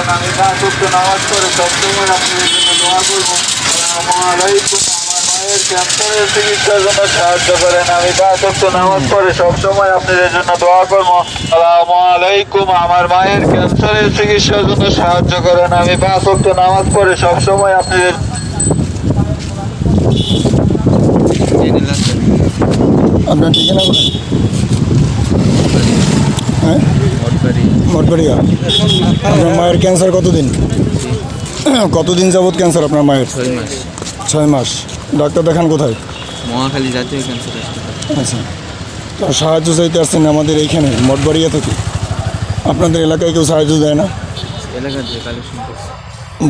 করেন। আমি 5 ওয়াক্ত নামাজ পড়ে সবসময় আপনাদের জন্য দোয়া করবো। আসসালামু আলাইকুম। আমার মায়ের ক্যান্সারের চিকিৎসার জন্য সাহায্য করেন। আমি 5 ওয়াক্ত নামাজ পড়ে সবসময় আপনাদের জন্য দোয়া করবো। আসসালামু আলাইকুম। আমার মায়ের ক্যান্সারের চিকিৎসার জন্য সাহায্য করেন। আমি 5 ওয়াক্ত নামাজ পড়ে সবসময় আপনাদের আপনার ঠিকানা কোথায়? হ্যাঁ, মঠবাড়িয়া। আপনার মায়ের ক্যান্সার কতদিন যাবৎ ক্যান্সার আপনার মায়ের? 6 মাস। 6 মাস। ডাক্তার দেখান কোথায়? মহাখালী জাতীয় ক্যান্সার হাসপাতাল। আচ্ছা, তো সাহায্য চাইতে আসছেন আমাদের এইখানে মঠবাড়িয়া থেকে। আপনাদের এলাকায় কেউ সাহায্য দেয় না? এলাকার যে কালেকশন করছে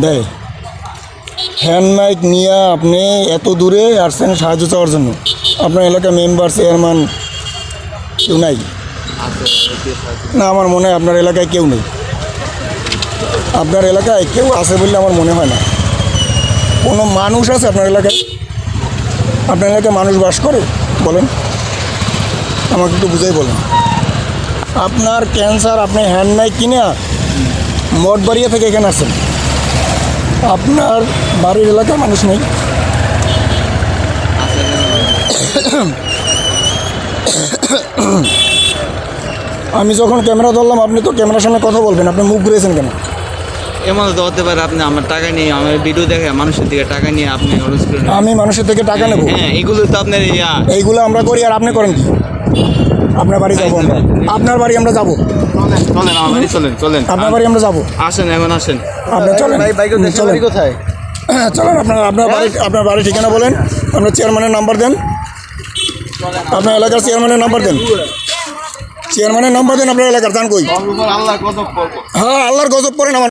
দেয়। হ্যান্ড মাইক নিয়ে আপনি এত দূরে আসছেন সাহায্য চাওয়ার জন্য। আপনার এলাকার মেম্বার চেয়ারম্যান কেউ নাই? না, আমার মনে হয় আপনার এলাকায় কেউ নেই। আপনার এলাকায় কেউ আছে বললে আমার মনে হয় না। কোনো মানুষ আছে আপনার এলাকায়? আপনার এলাকায় মানুষ বাস করে বলেন, আমাকে একটু বুঝাই বলেন। আপনার ক্যান্সার, আপনি হ্যান্ড মাইক কিনে মঠবাড়িয়া থেকে এখানে আসছেন, আপনার বাড়ির এলাকায় মানুষ নেই? আমি যখন ক্যামেরা ধরলাম আপনি তো ক্যামেরার সামনে কথা বলবেন, আপনি মুখ ঘুরেছেন কেন? এমন তো হতে পারে আপনি আমার টাকা নিয়ে, আমার ভিডিও দেখে মানুষের থেকে টাকা নিয়ে আপনি খরচ করেন। আমি মানুষের থেকে টাকা নেব? হ্যাঁ, এগুলো তো আপনার এইগুলো আমরা করি আর আপনি করেন কি? আপনার বাড়ি যাবো আমরা, আপনার বাড়ি আমরা যাবো। চলেন আমার বাড়ি, চলেন আপনার বাড়ি আমরা যাবো। আসেন, এখন আসেন। আপনি চলেন, চলেন কোথায়? চলেন। আপনার বাড়ি ঠিকানা বলেন, আপনার চেয়ারম্যানের নাম্বার দেন, আপনার এলাকার চেয়ারম্যানের নাম্বার দেন, চেয়ারম্যানের নাম্বার দেন আপনার এলাকার। যান কই? আল্লাহ কত হ্যাঁ, আল্লাহর গজব পড়েন আমার।